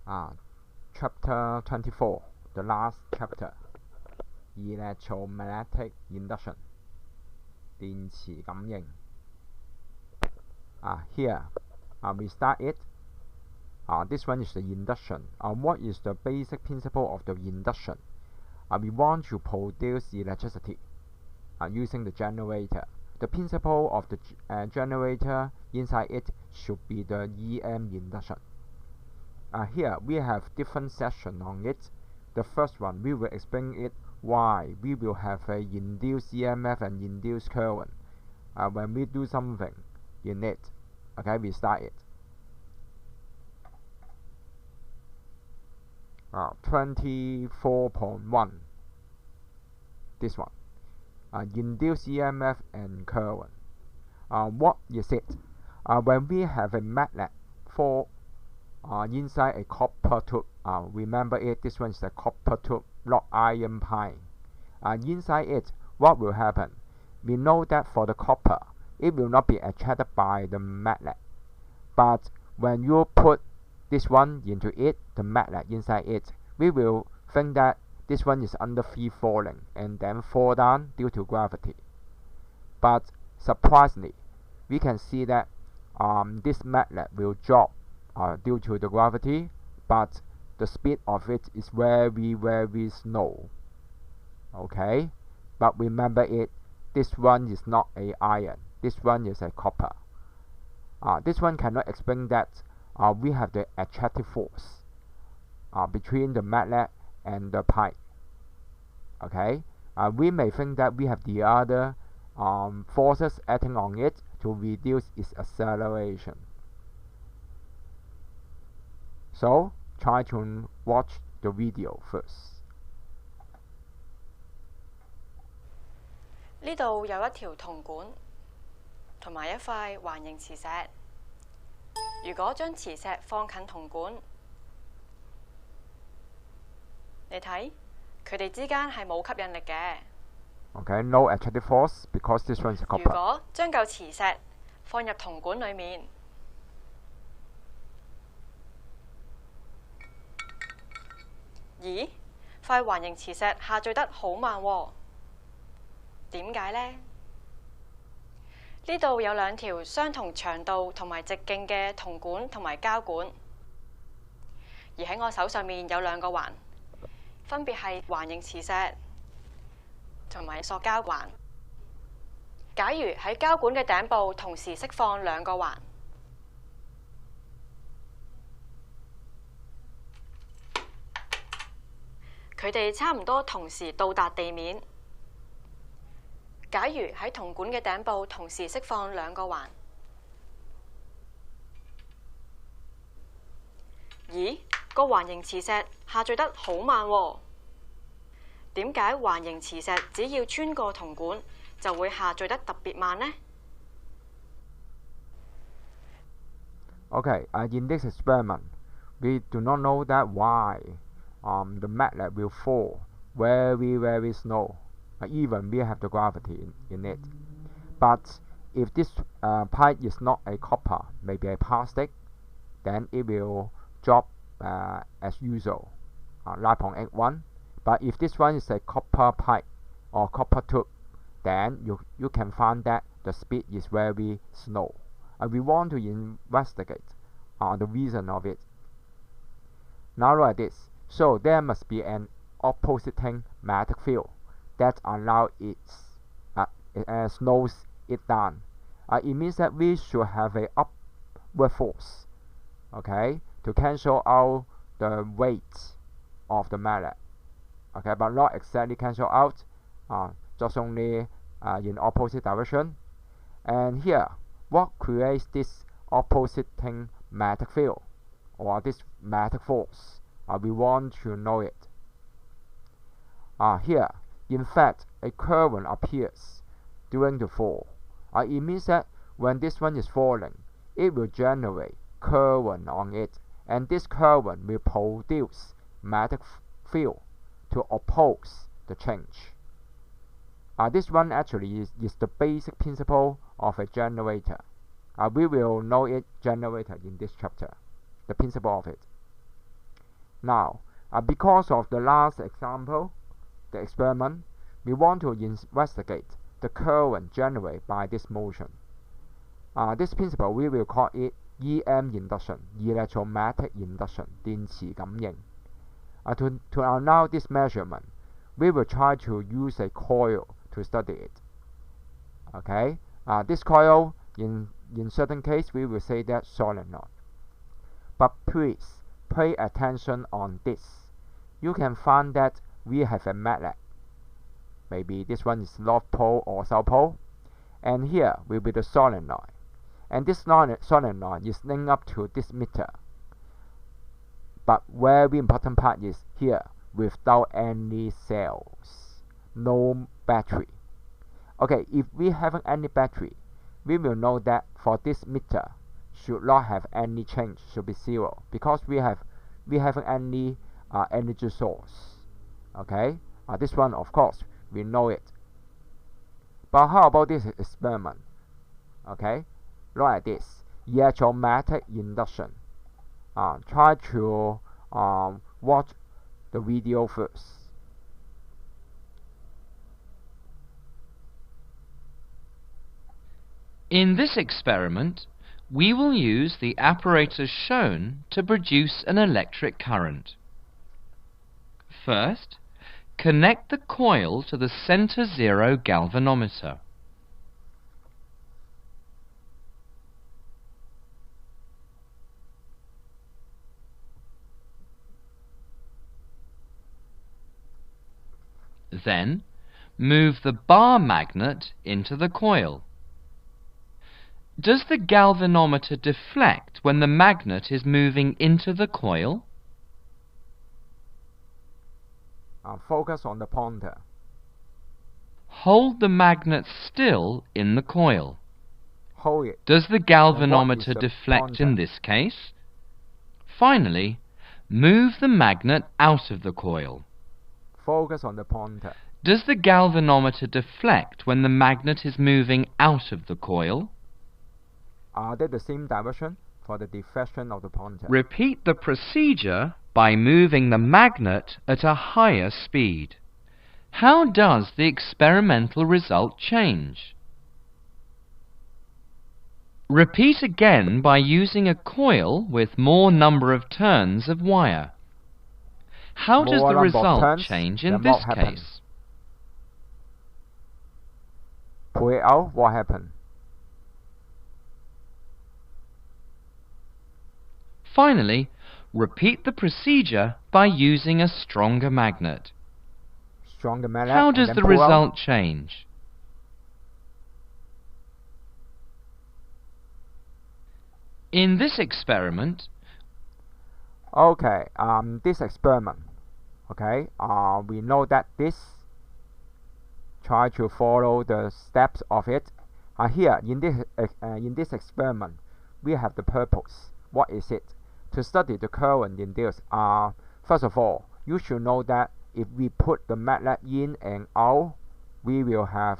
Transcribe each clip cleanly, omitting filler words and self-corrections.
Chapter 24, the last chapter, Electromagnetic Induction, 電磁感應。Here, we start it. This one is the induction. What is the basic principle of the induction? We want to produce electricity using the generator. The principle of the generator inside it should be the EM induction. Here we have different sections on it. The first one, we will explain it why we will have a induced EMF and induced current when we do something in it. Okay, we start it. 24.1, this one, induced EMF and current. What is it? When we have a magnet for inside a copper tube, remember it, this one is a copper tube, not iron pipe. Inside it, what will happen? We know that for the copper, it will not be attracted by the magnet. But when you put this one into it, the magnet inside it, we will think that this one is under free falling and then fall down due to gravity. But surprisingly, we can see that this magnet will drop due to the gravity, but the speed of it is very, very slow. Okay, but remember it, this one is not a iron, this one is a copper. This one cannot explain that we have the attractive force between the magnet and the pipe. Okay, we may think that we have the other forces acting on it to reduce its acceleration. So try to watch the video first. 呢度有一條銅管同埋一塊環形磁石。如果將磁石放近銅管，你睇佢哋之間係冇吸引力嘅。Okay, no attractive force because this one is copper. 如果將嚿磁石放入銅管裡面，咦，塊環形磁石下墜得好慢喎，點解呢？呢度有兩條相同長度同埋直徑嘅銅管同埋膠管，而喺我手上面有兩個環，分別係環形磁石同埋塑膠環。假如喺膠管嘅頂部同時釋放兩個環，佢哋差唔多同時到達地面。假如喺銅管嘅頂部同時釋放兩個環，咦，個環形磁石下墜得好慢喎。點解環形磁石只要穿過銅管就會下墜得特別慢呢？ Okay, in this experiment, we do not know that why the magnet will fall very, very slow. Even we have the gravity in it. But if this pipe is not a copper, maybe a plastic, then it will drop as usual, 9.81. But if this one is a copper pipe or copper tube, then you can find that the speed is very slow. We want to investigate the reason of it. Now like this, so there must be an opposing magnetic field that allows it slows it down. It means that we should have a upward force, okay, to cancel out the weight of the magnet. Okay, but not exactly cancel out, just only in opposite direction. And here, what creates this opposing magnetic field or this magnetic force? We want to know it. Here, in fact, a current appears during the fall. It means that when this one is falling, it will generate current on it, and this current will produce magnetic field to oppose the change. This one actually is the basic principle of a generator. We will know it generator in this chapter, the principle of it. Now, because of the last example, the experiment, we want to investigate the current generated by this motion. This principle we will call it EM induction, electromagnetic induction, 電磁感應. To allow this measurement, we will try to use a coil to study it. Okay, this coil, in certain case, we will say that solenoid. But please pay attention on this. You can find that we have a magnet. Maybe this one is north pole or south pole, and here will be the solenoid. And this solenoid is linked up to this meter. But very important part is here, without any cells, no battery. Okay, if we haven't any battery, we will know that for this meter should not have any change, should be 0, because we haven't any energy source. Okay, this one of course we know it. But how about this experiment? Okay, look at this electromagnetic induction. Try to watch the video first. In this experiment, we will use the apparatus shown to produce an electric current. First, connect the coil to the center zero galvanometer. Then, move the bar magnet into the coil. Does the galvanometer deflect when the magnet is moving into the coil? Focus on the pointer. Hold the magnet still in the coil. Hold it. Does the galvanometer deflect in this case? Finally, move the magnet out of the coil. Focus on the pointer. Does the galvanometer deflect when the magnet is moving out of the coil? Are they the same direction for the deflection of the pointer? Repeat the procedure by moving the magnet at a higher speed. How does the experimental result change? Repeat again by using a coil with more number of turns of wire. How does the result change in this case? Pull it out, what happened? Finally, repeat the procedure by using a stronger magnet. Stronger magnet. How does the result change? In this experiment, okay, this experiment, okay, we know that this, try to follow the steps of it. Here in this experiment, we have the purpose. What is it? To study the current induced. First of all, you should know that if we put the magnet in and out, we will have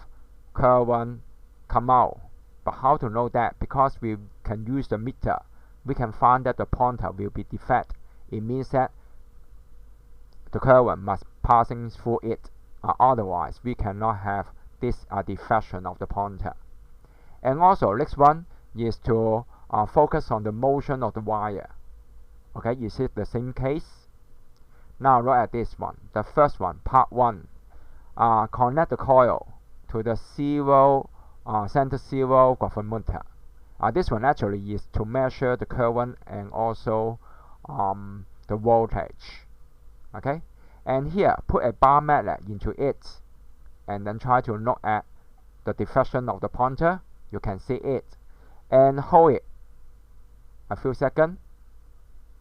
current come out. But how to know that? Because we can use the meter, we can find that the pointer will be defect. It means that the current must passing through it. Otherwise, we cannot have this deflection of the pointer. And also, next one is to focus on the motion of the wire. Okay, is it the same case? Now look at this one. The first one, part 1. Connect the coil to the center zero galvanometer. This one actually is to measure the current and also the voltage. Okay, and here put a bar magnet into it, and then try to look at the deflection of the pointer. You can see it, and hold it a few seconds.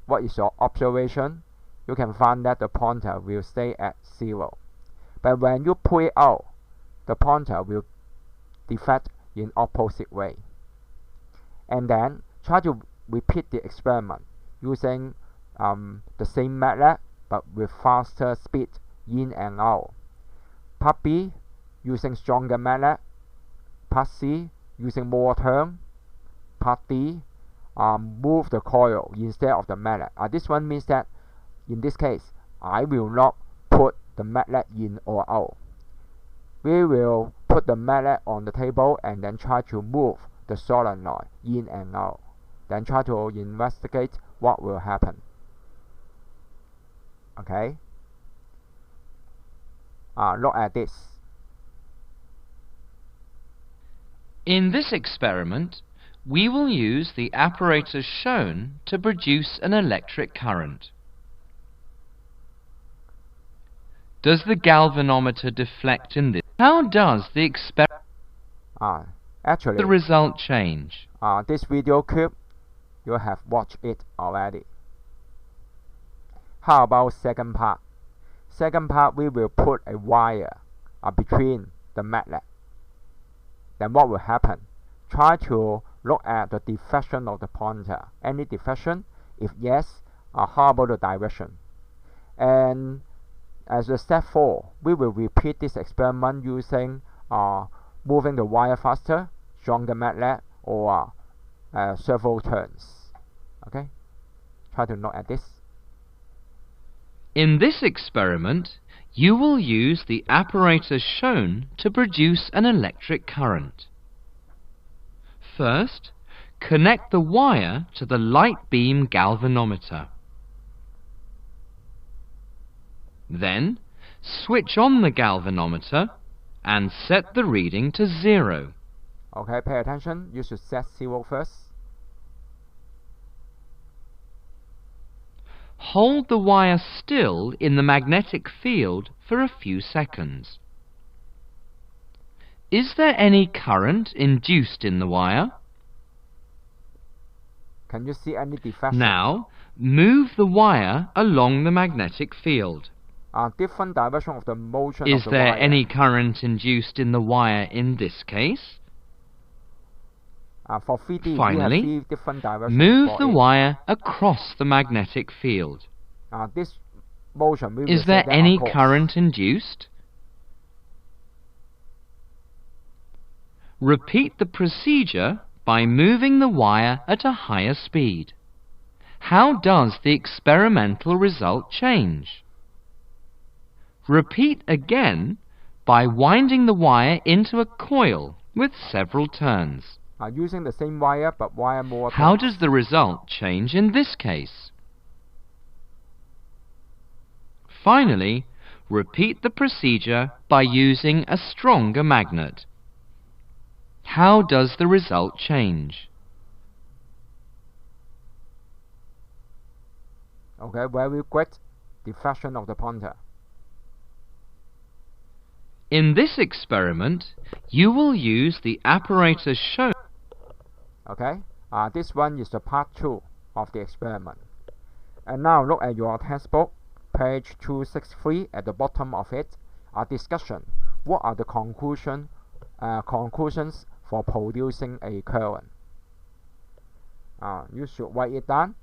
What is your observation? You can find that the pointer will stay at 0. But when you pull it out, the pointer will deflect in opposite way. And then try to repeat the experiment using the same magnet but with faster speed in and out. Part B, using stronger magnet. Part C, using more turn. Part D, move the coil instead of the magnet. This one means that in this case, I will not put the magnet in or out. We will put the magnet on the table and then try to move the solenoid in and out. Then try to investigate what will happen. Okay? Look at this. In this experiment, we will use the apparatus shown to produce an electric current. Does the galvanometer deflect in this? How does the experiment actually, the result change? This video clip, you have watched it already. How about second part? Second part, we will put a wire between the magnet. Then what will happen? Try to look at the deflection of the pointer. Any deflection? If yes, how about the direction? And as a step 4, we will repeat this experiment using moving the wire faster, stronger magnet, or several turns. Okay? Try to look at this. In this experiment, you will use the apparatus shown to produce an electric current. First, connect the wire to the light beam galvanometer. Then, switch on the galvanometer and set the reading to 0. Okay, pay attention. You should set 0 first. Hold the wire still in the magnetic field for a few seconds. Is there any current induced in the wire? Can you see any deflection? Now, move the wire along the magnetic field. Different direction of the motion Is of the there wire. any current induced in the wire in this case? For 3D, Finally, we have 3 different directions. Move the wire across the magnetic field. This motion, we will Is there say that any across. current induced? Repeat the procedure by moving the wire at a higher speed. How does the experimental result change? Repeat again by winding the wire into a coil with several turns. Using the same wire, but wire more turns. How does the result change in this case? Finally, repeat the procedure by using a stronger magnet. How does the result change? Okay, very great. Deflection of the pointer. In this experiment, you will use the apparatus shown. Okay, this one is the part 2 of the experiment. And now look at your textbook, page 263. At the bottom of it, a discussion. What are the conclusions for producing a current? You should write it down.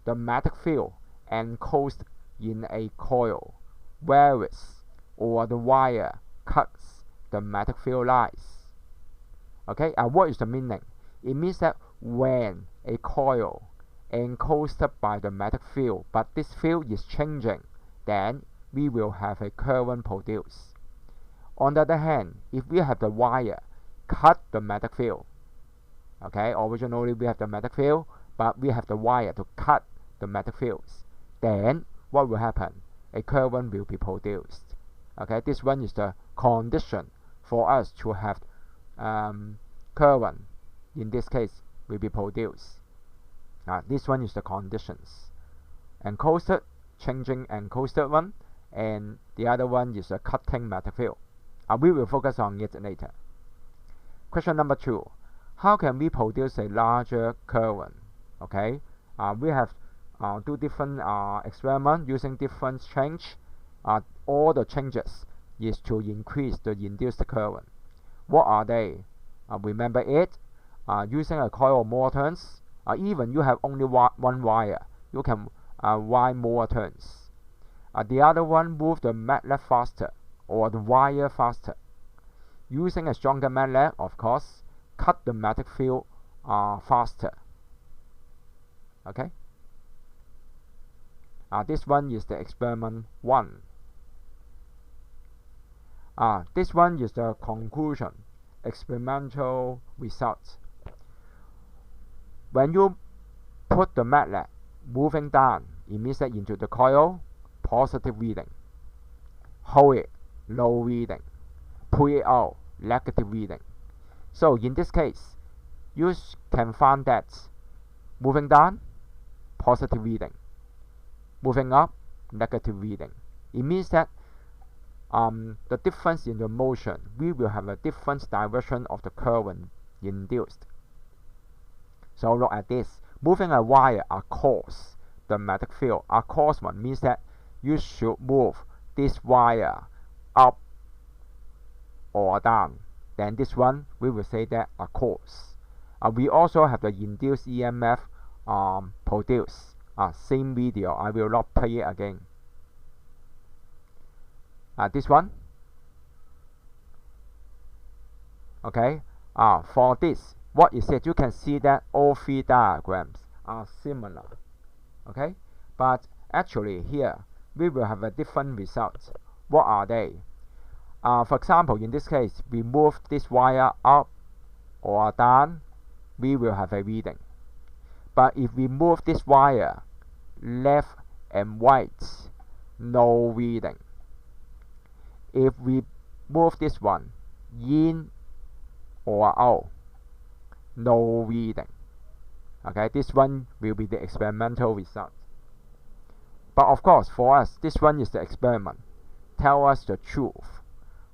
The magnetic field enclosed in a coil varies, or the wire cuts the magnetic field lines. Okay, what is the meaning? It means that when a coil enclosed by the magnetic field, but this field is changing, then we will have a current produced. On the other hand, if we have the wire cut the magnetic field, okay, originally we have the magnetic field, but we have the wire to cut the magnetic fields, then what will happen? A current will be produced. Okay, this one is the condition for us to have current. In this case, will be produced. This one is the conditions. Enclosed, changing enclosed one, and the other one is a cutting magnetic field. We will focus on it later. Question number 2. How can we produce a larger current? Okay, we have 2 different experiments using different change. All the changes is to increase the induced current. What are they? Remember it. Using a coil of more turns, even you have only one wire, you can wind more turns. The other one, move the magnet faster, or the wire faster. Using a stronger magnet, of course, cut the magnetic field faster. Okay. This one is the experiment 1. This one is the conclusion, experimental results. When you put the magnet moving down, it means that into the coil, positive reading. Hold it, low reading. Pull it out, negative reading. So in this case, you can find that moving down, positive reading. Moving up, negative reading. It means that the difference in the motion, we will have a different direction of the current induced. So look at this. Moving a wire across the magnetic field. Across one means that you should move this wire up or down. Then this one, we will say that across. We also have the induced EMF produced. Same video. I will not play it again. This one. Okay. For this, what is it? You can see that all three diagrams are similar. Okay. But actually here, we will have a different result. What are they? For example, in this case, we move this wire up or down, we will have a reading. But if we move this wire left and right, no reading. If we move this one in or out, no reading. Okay, this one will be the experimental result. But of course, for us, this one is the experiment. Tell us the truth.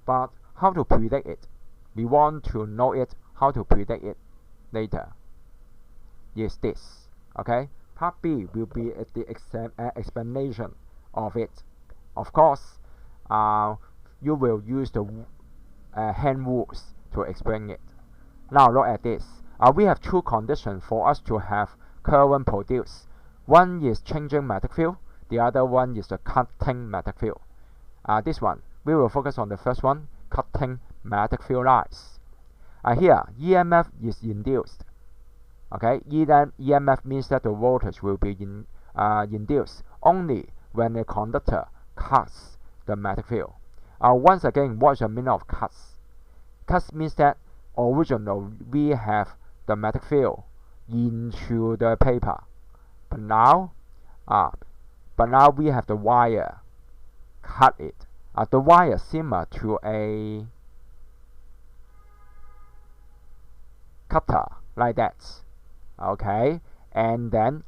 But how to predict it? We want to know it, how to predict it later. Is this. Okay, part B will be the explanation of it. Of course, you will use the hand rules to explain it. Now look at this. We have two conditions for us to have current produced. One is changing magnetic field. The other one is the cutting magnetic field. This one, we will focus on the first one, cutting magnetic field lines. Here, EMF is induced. Okay, EMF means that the voltage will be induced only when a conductor cuts the magnetic field. Once again, what's the meaning of cuts? Cuts means that originally we have the magnetic field into the paper, but now we have the wire cut it. The wire similar to a cutter like that. Okay, and then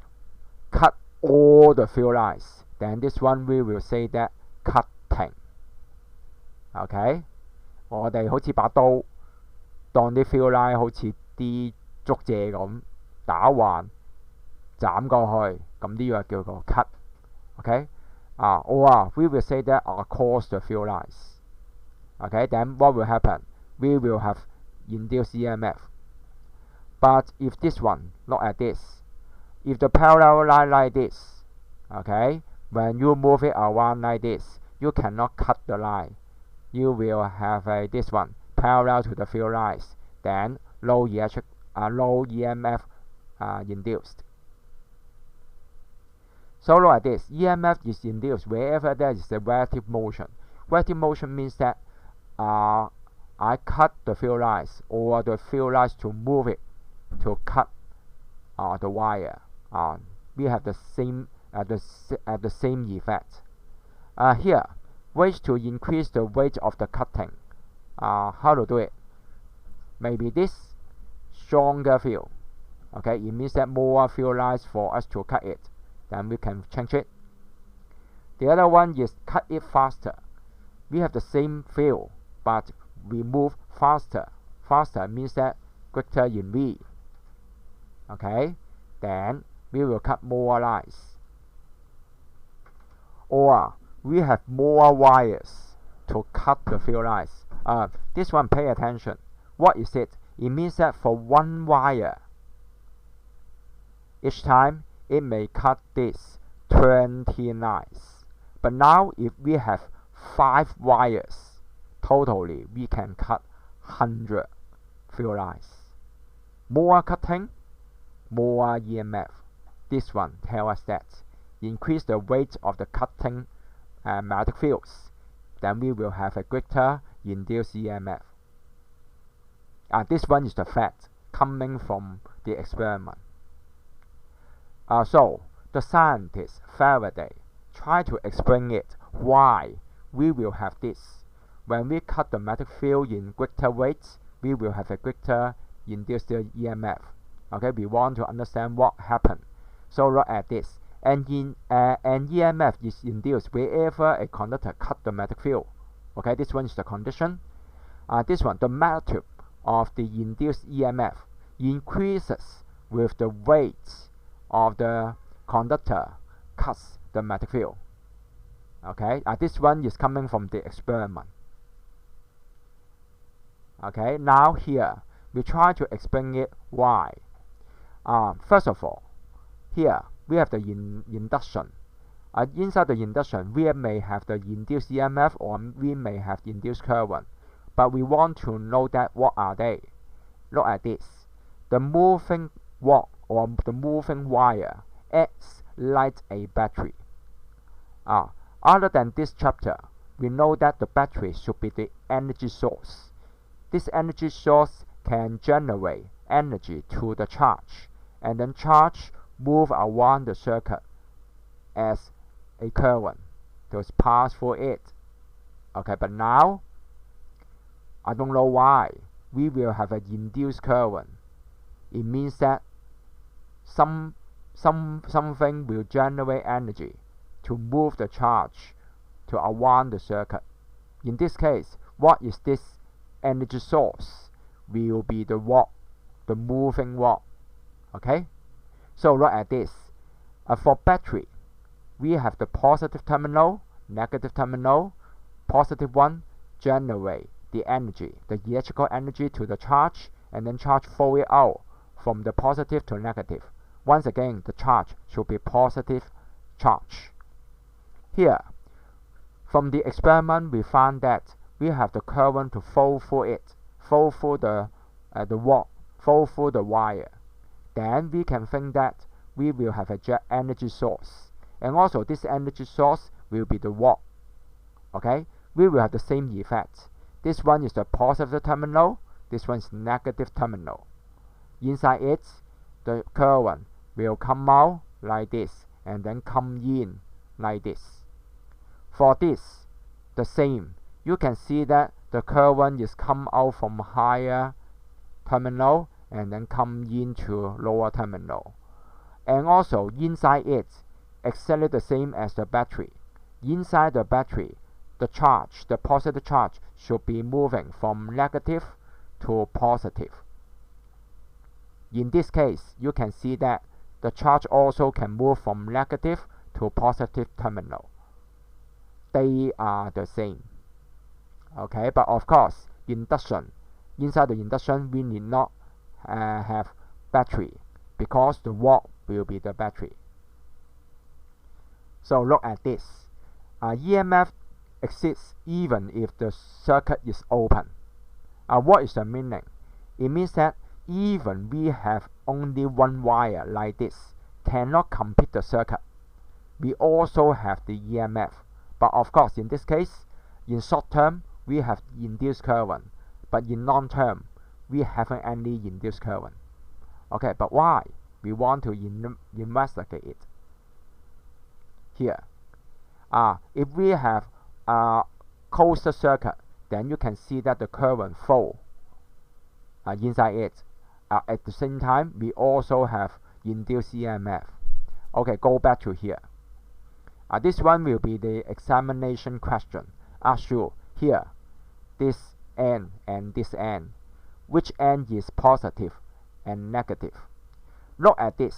cut all the field lines. Then this one we will say that cutting. Okay， 我哋好似把刀當啲 field line 好似啲竹蔗咁打橫斬過去，咁呢個叫做 cut。Okay， or we will say that across the field lines. Okay, then what will happen? We will have induced EMF. But if this one, look at this. If the parallel line like this, okay, when you move it around like this, you cannot cut the line. You will have this one parallel to the field lines. Then low EMF induced. So look at this. EMF is induced wherever there is a relative motion. Relative motion means that I cut the field lines or the field lines to move it to cut the wire. We have the same the same effect. Here, ways to increase the weight of the cutting. How to do it? Maybe this stronger field. Okay, it means that more field lines for us to cut it. Then we can change it. The other one is cut it faster. We have the same field, but we move faster. Faster means that greater in V. Okay, then we will cut more lines. Or we have more wires to cut the field lines. This one, pay attention. What is it? It means that for one wire, each time it may cut this 20 lines. But now if we have 5 wires, totally we can cut 100 field lines. More cutting, more EMF. This one tells us that increase the weight of the cutting magnetic fields, then we will have a greater induced EMF. This one is the fact coming from the experiment. So the scientist Faraday tried to explain it why we will have this. When we cut the magnetic field in greater weights, we will have a greater induced EMF. Okay, we want to understand what happened. So look at this. An EMF is induced wherever a conductor cut the magnetic field. Okay, this one is the condition. This one, the magnitude of the induced EMF increases with the weight of the conductor cuts the magnetic field. Okay, this one is coming from the experiment. Okay, now here we try to explain it why. First of all, here we have the induction. Inside the induction, we may have the induced EMF or we may have induced current, but we want to know that what are they. Look at this. The moving rod or the moving wire acts like a battery. Other than this chapter, we know that the battery should be the energy source. This energy source can generate energy to the charge, and then charge move around the circuit as a current to pass through it. Okay, but now I don't know why we will have an induced current. It means that something will generate energy to move the charge to around the circuit. In this case, what is this energy source? Will be the rod, the moving rod. Okay, so look at this. For battery, we have the positive terminal, negative terminal. Positive one generate the energy, the electrical energy to the charge, and then charge flow it out from the positive to negative. Once again, the charge should be positive charge. Here, from the experiment, we found that we have the current to flow through it, flow through the rod, flow through the wire. Then we can think that we will have a energy source, and also this energy source will be the rod. Okay, we will have the same effect. This one is the positive terminal, this one is negative terminal. Inside it, the current will come out like this and then come in like this. For this, the same. You can see that the current is come out from higher terminal and then come into lower terminal. And also inside it, exactly the same as the battery. Inside the battery, the charge, the positive charge, should be moving from negative to positive. In this case, you can see that the charge also can move from negative to positive terminal. They are the same. Okay, but of course, induction. Inside the induction, we need not have battery because the rod will be the battery. So look at this. EMF exists even if the circuit is open. What is the meaning? It means that even we have only one wire like this, cannot complete the circuit. We also have the EMF. But of course, in this case, in short term, we have induced current. But in long term, we haven't any induced current. Okay, but why? We want to investigate it. Here, if we have a closed circuit, then you can see that the current flow inside it. At the same time, we also have induced EMF. Okay, go back to here. This one will be the examination question. Ask you here, this end and this end. Which end is positive and negative? Look at this.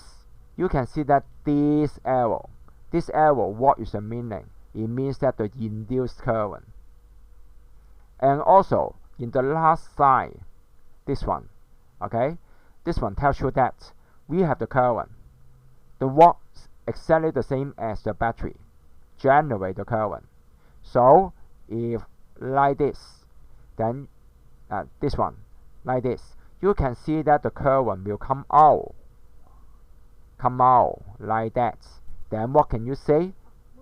You can see that this arrow, what is the meaning? It means that the induced current. And also, in the last side, this one, okay? This one tells you that we have the current. The rod is exactly the same as the battery, generate the current. So, if like this, then this one, like this, you can see that the current will come out like that. then what can you say?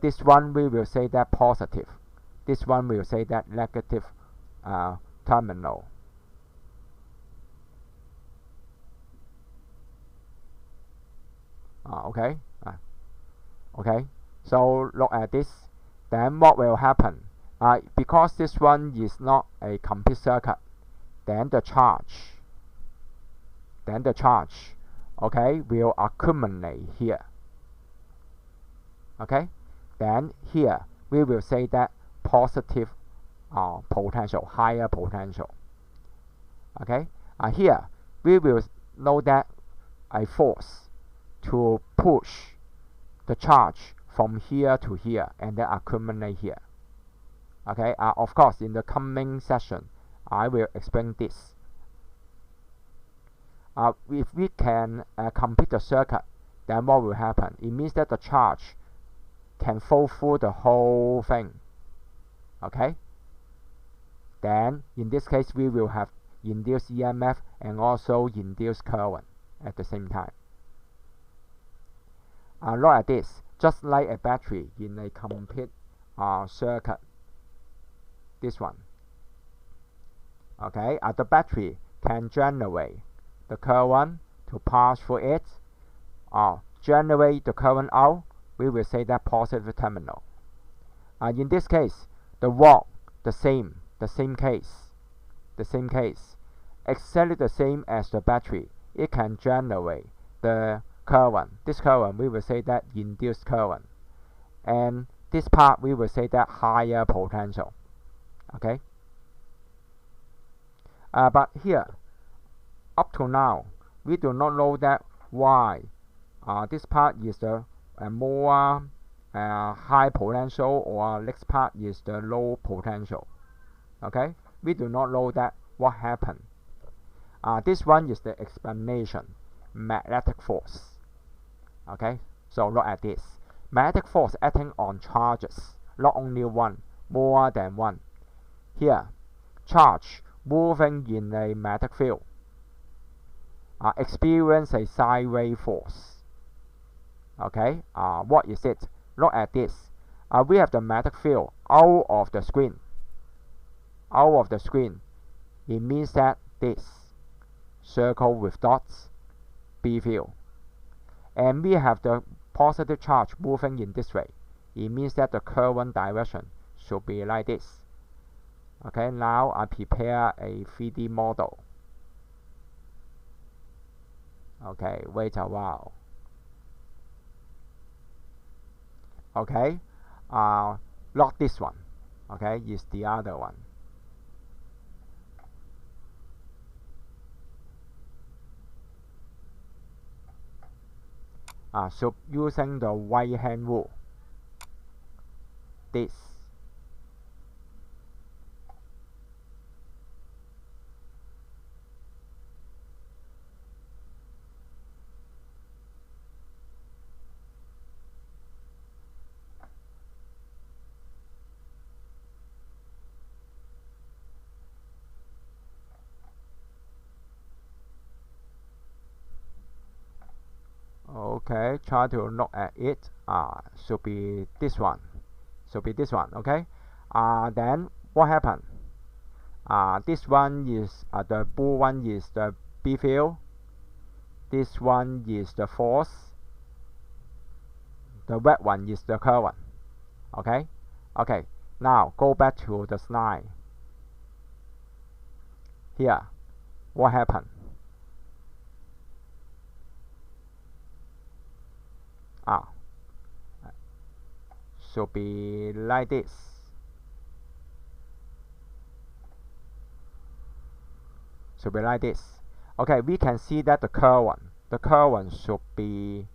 This one we will say that positive. This one we will say that negative terminal. Okay. Okay. So look at this. Then what will happen? Because this one is not a complete circuit, then the charge, okay, will accumulate here. Okay. Then here we will say that positive potential, higher potential. Okay. Here we will know that a force to push the charge from here to here and then accumulate here. Okay. Of course, in the coming session, I will explain this. If we can complete the circuit, then what will happen? It means that the charge can flow through the whole thing. Okay. Then in this case, we will have induced EMF and also induced current at the same time. Look at this, just like a battery in a complete circuit. This one. Okay, the battery can generate the current to pass through it, generate the current out. We will say that positive terminal. In this case, the watt, the same case, exactly the same as the battery. It can generate the current. This current we will say that induced current, and this part we will say that higher potential. Okay. But here, up to now, we do not know that why this part is the more high potential or next part is the low potential. Okay, we do not know that what happened. This one is the explanation, magnetic force. Okay, so look at this. Magnetic force acting on charges, not only one, more than one. Here, charge moving in a magnetic field experience a sine wave force. Okay, what is it? Look at this. We have the magnetic field out of the screen. Out of the screen, it means that this circle with dots, B field. And we have the positive charge moving in this way. It means that the current direction should be like this. Okay, now I prepare a 3D model. Okay, wait a while. Okay, not this one. Okay, is the other one. So using the right hand rule, this. Okay, try to look at it. Should be this one. Okay. Then what happened? This one is the blue one is the B field. This one is the force. The red one is the current. Okay. Okay. Now go back to the slide. Here, what happened? Should be like this. Should be like this. Okay, we can see that the current should be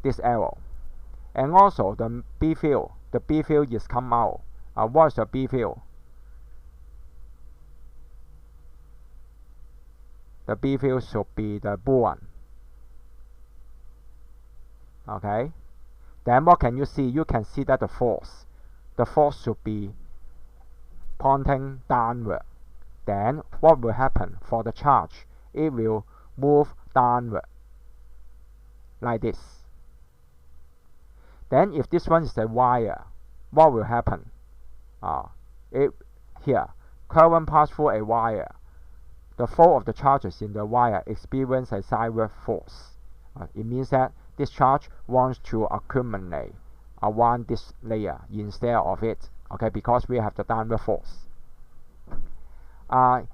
this arrow, and also the B field is come out. What's the B field? The B field should be the blue one. Okay, then what can you see? You can see that the force should be pointing downward. Then what will happen for the charge? It will move downward. like this. Then if this one is a wire, what will happen? Here, current pass through a wire. The flow of the charges in the wire experience a sideward force. It means that this charge wants to accumulate around this layer instead of it, okay, because we have the downward force.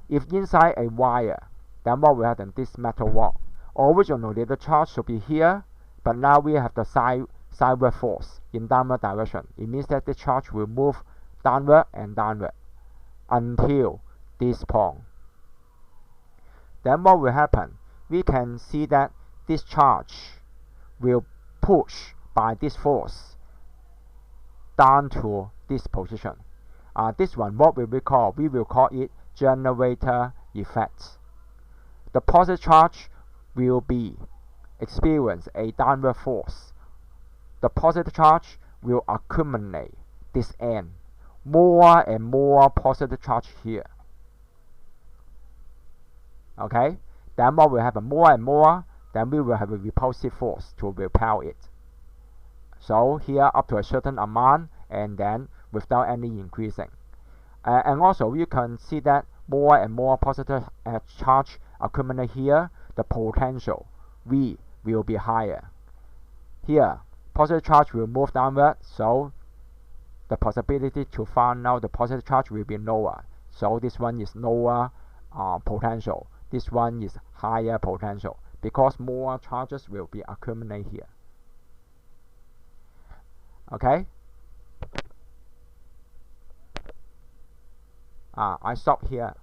If inside a wire, then what will happen? This metal rod. Originally the charge should be here, but now we have the sideward force in downward direction. It means that the charge will move downward and downward until this point. Then what will happen? We can see that this charge will push by this force down to this position. This one, what will we call? We will call it generator effect. The positive charge will experience a downward force. The positive charge will accumulate this end. More and more positive charge here. Okay? Then what will happen? More and more, then we will have a repulsive force to repel it. So here up to a certain amount, and then without any increasing. And also you can see that more and more positive charge accumulate here, the potential V will be higher. Here, positive charge will move downward, so the possibility to find out the positive charge will be lower. So this one is lower potential. This one is higher potential because more charges will be accumulated here. Okay? I stop here.